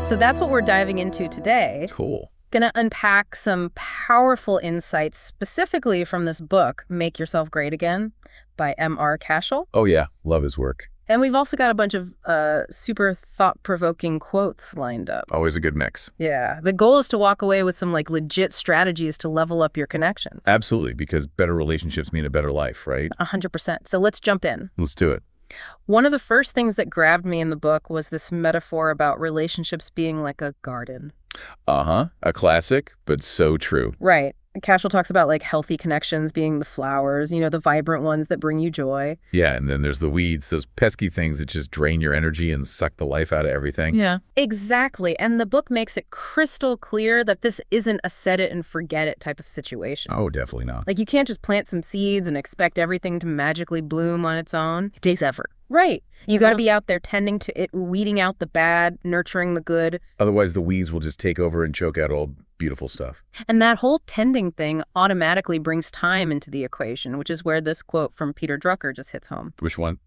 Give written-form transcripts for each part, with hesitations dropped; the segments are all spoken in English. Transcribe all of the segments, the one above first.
So that's what we're diving into today. Cool. Gonna unpack some powerful insights specifically from this book, Make Yourself Great Again by M.R. Cashel. Oh yeah, love his work. And we've also got a bunch of super thought-provoking quotes lined up. Always a good mix. Yeah. The goal is to walk away with some legit strategies to level up your connections. Absolutely, because better relationships mean a better life, right? 100%. So let's jump in. Let's do it. One of the first things that grabbed me in the book was this metaphor about relationships being like a garden. Uh-huh. A classic, but so true. Right. Cashel talks about healthy connections being the flowers, the vibrant ones that bring you joy. Yeah, and then there's the weeds, those pesky things that just drain your energy and suck the life out of everything. Yeah. Exactly. And the book makes it crystal clear that this isn't a set it and forget it type of situation. Oh, definitely not. You can't just plant some seeds and expect everything to magically bloom on its own. It takes effort. Right. You got to be out there tending to it, weeding out the bad, nurturing the good. Otherwise, the weeds will just take over and choke out all beautiful stuff. And that whole tending thing automatically brings time into the equation, which is where this quote from Peter Drucker just hits home. Which one?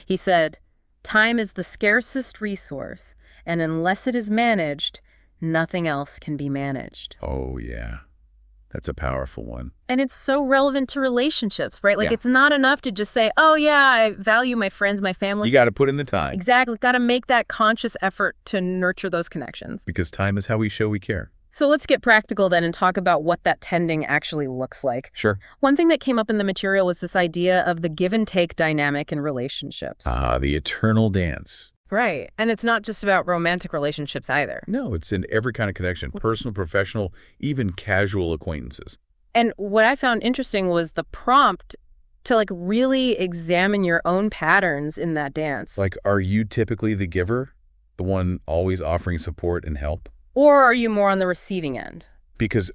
He said, "Time is the scarcest resource, and unless it is managed, nothing else can be managed." Oh, yeah. That's a powerful one. And it's so relevant to relationships, right? Yeah. It's not enough to just say, oh, yeah, I value my friends, my family. You got to put in the time. Exactly. Got to make that conscious effort to nurture those connections. Because time is how we show we care. So let's get practical then and talk about what that tending actually looks like. Sure. One thing that came up in the material was this idea of the give and take dynamic in relationships. The eternal dance. Right. And it's not just about romantic relationships either. No, it's in every kind of connection, personal, professional, even casual acquaintances. And what I found interesting was the prompt to really examine your own patterns in that dance. Are you typically the giver, the one always offering support and help? Or are you more on the receiving end? Because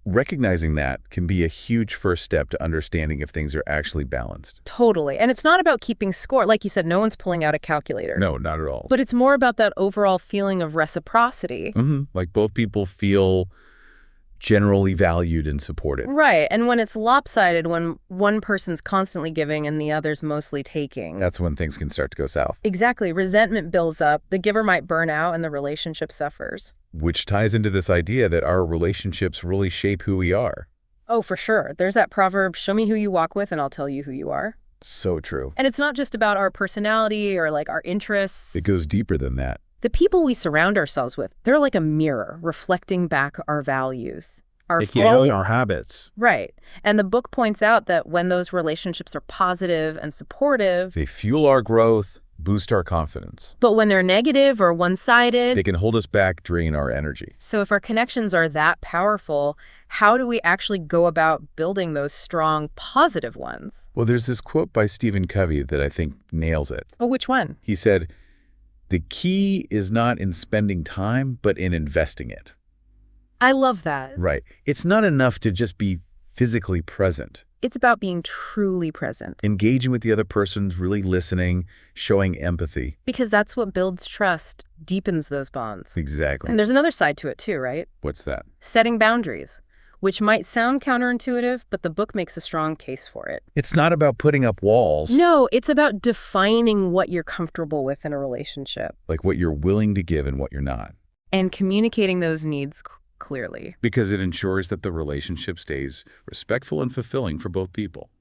recognizing that can be a huge first step to understanding if things are actually balanced. Totally. And it's not about keeping score. Like you said, no one's pulling out a calculator. No, not at all. But it's more about that overall feeling of reciprocity. Both people feel generally valued and supported. Right. And when it's lopsided, when one person's constantly giving and the other's mostly taking. That's when things can start to go south. Exactly. Resentment builds up, the giver might burn out, and the relationship suffers. Which ties into this idea that our relationships really shape who we are. Oh, for sure. There's that proverb, show me who you walk with and I'll tell you who you are. So true. And it's not just about our personality or our interests. It goes deeper than that. The people we surround ourselves with, they're like a mirror reflecting back our values. Our habits. Right. And the book points out that when those relationships are positive and supportive, they fuel our growth, boost our confidence. But when they're negative or one-sided, they can hold us back, drain our energy. So if our connections are that powerful, how do we actually go about building those strong, positive ones? Well, there's this quote by Stephen Covey that I think nails it. Oh, which one? He said, "The key is not in spending time, but in investing it." I love that. Right. It's not enough to just be physically present. It's about being truly present. Engaging with the other person, really listening, showing empathy. Because that's what builds trust, deepens those bonds. Exactly. And there's another side to it too, right? What's that? Setting boundaries, which might sound counterintuitive, but the book makes a strong case for it. It's not about putting up walls. No, it's about defining what you're comfortable with in a relationship. What you're willing to give and what you're not. And communicating those needs clearly. Because it ensures that the relationship stays respectful and fulfilling for both people.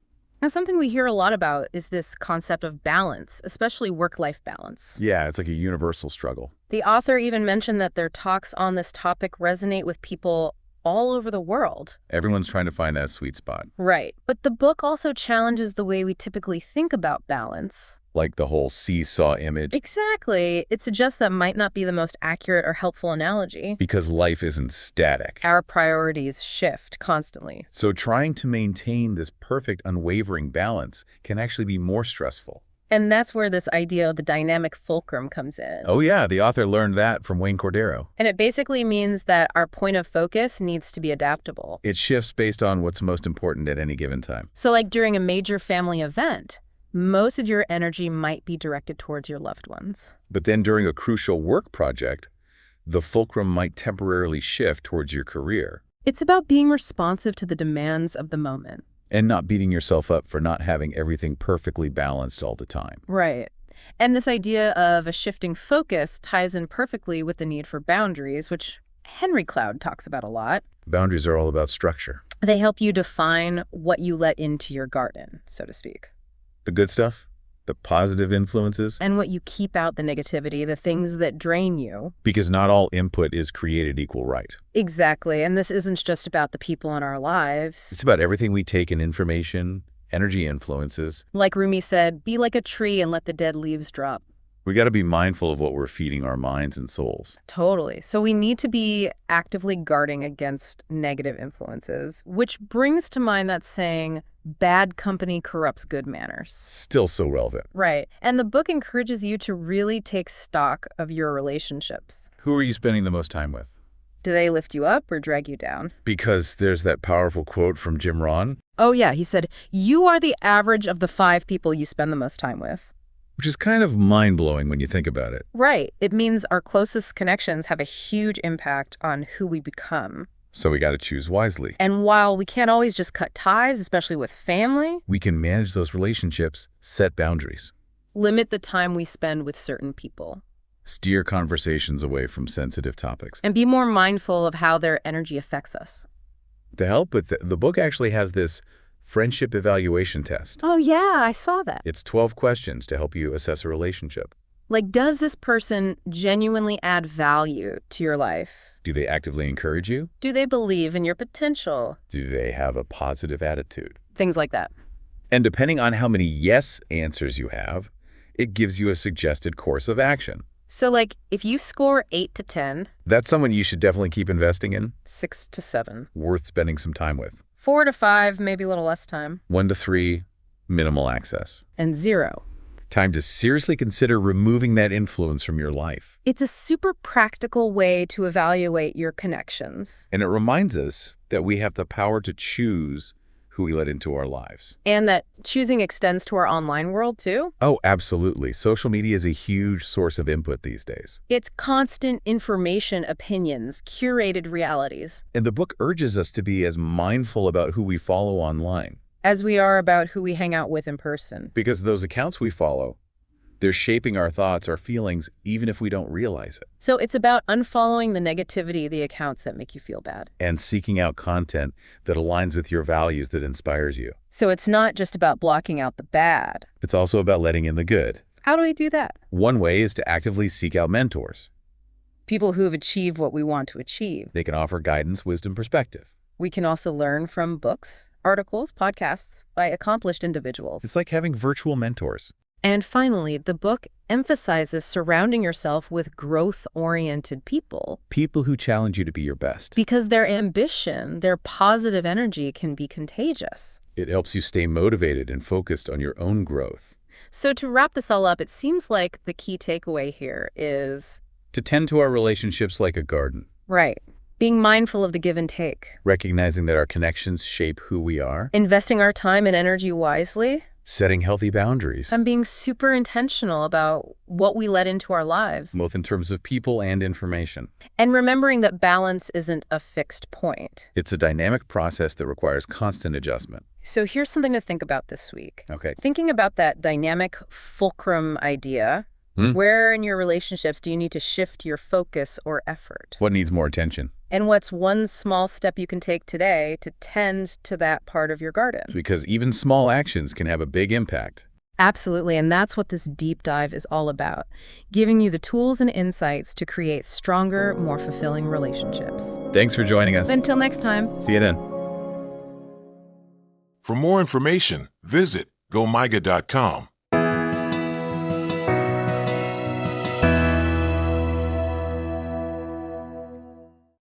Now, something we hear a lot about is this concept of balance, especially work-life balance. Yeah, it's like a universal struggle. The author even mentioned that their talks on this topic resonate with people all over the world. Everyone's trying to find that sweet spot. Right. But the book also challenges the way we typically think about balance. Like the whole seesaw image. Exactly. It suggests that might not be the most accurate or helpful analogy. Because life isn't static. Our priorities shift constantly. So trying to maintain this perfect, unwavering balance can actually be more stressful. And that's where this idea of the dynamic fulcrum comes in. Oh yeah, the author learned that from Wayne Cordero. And it basically means that our point of focus needs to be adaptable. It shifts based on what's most important at any given time. So during a major family event, most of your energy might be directed towards your loved ones. But then during a crucial work project, the fulcrum might temporarily shift towards your career. It's about being responsive to the demands of the moment. And not beating yourself up for not having everything perfectly balanced all the time. Right. And this idea of a shifting focus ties in perfectly with the need for boundaries, which Henry Cloud talks about a lot. Boundaries are all about structure. They help you define what you let into your garden, so to speak. The good stuff, the positive influences. And what you keep out, the negativity, the things that drain you. Because not all input is created equal right. Exactly. And this isn't just about the people in our lives. It's about everything we take in information, energy influences. Like Rumi said, be like a tree and let the dead leaves drop. We got to be mindful of what we're feeding our minds and souls. Totally. So we need to be actively guarding against negative influences, which brings to mind that saying, bad company corrupts good manners. Still so relevant. Right. And the book encourages you to really take stock of your relationships. Who are you spending the most time with? Do they lift you up or drag you down? Because there's that powerful quote from Jim Rohn. Oh, yeah. He said, you are the average of the 5 people you spend the most time with. Which is kind of mind-blowing when you think about it. Right. It means our closest connections have a huge impact on who we become. So we got to choose wisely. And while we can't always just cut ties, especially with family, we can manage those relationships, set boundaries. Limit the time we spend with certain people. Steer conversations away from sensitive topics. And be more mindful of how their energy affects us. To help with the book actually has this friendship evaluation test. Oh, yeah, I saw that. It's 12 questions to help you assess a relationship. Like, does this person genuinely add value to your life? Do they actively encourage you? Do they believe in your potential? Do they have a positive attitude? Things like that. And depending on how many yes answers you have, it gives you a suggested course of action. So, like, if you score 8 to 10... That's someone you should definitely keep investing in. 6 to 7. Worth spending some time with. 4 to 5, maybe a little less time. 1 to 3, minimal access. And 0. Time to seriously consider removing that influence from your life. It's a super practical way to evaluate your connections. And it reminds us that we have the power to choose who we let into our lives. And that choosing extends to our online world, too? Oh, absolutely. Social media is a huge source of input these days. It's constant information, opinions, curated realities. And the book urges us to be as mindful about who we follow online as we are about who we hang out with in person. Because those accounts we follow, they're shaping our thoughts, our feelings, even if we don't realize it. So it's about unfollowing the negativity, the accounts that make you feel bad. And seeking out content that aligns with your values, that inspires you. So it's not just about blocking out the bad. It's also about letting in the good. How do we do that? One way is to actively seek out mentors. People who've achieved what we want to achieve. They can offer guidance, wisdom, perspective. We can also learn from books, articles, podcasts by accomplished individuals. It's like having virtual mentors. And finally, the book emphasizes surrounding yourself with growth-oriented people. People who challenge you to be your best. Because their ambition, their positive energy can be contagious. It helps you stay motivated and focused on your own growth. So to wrap this all up, it seems like the key takeaway here is... to tend to our relationships like a garden. Right. Being mindful of the give and take. Recognizing that our connections shape who we are. Investing our time and energy wisely. Setting healthy boundaries. And being super intentional about what we let into our lives. Both in terms of people and information. And remembering that balance isn't a fixed point. It's a dynamic process that requires constant adjustment. So here's something to think about this week. Okay. Thinking about that dynamic fulcrum idea. Where in your relationships do you need to shift your focus or effort? What needs more attention? And what's one small step you can take today to tend to that part of your garden? Because even small actions can have a big impact. Absolutely, and that's what this deep dive is all about. Giving you the tools and insights to create stronger, more fulfilling relationships. Thanks for joining us. Until next time. See you then. For more information, visit MYGA.com.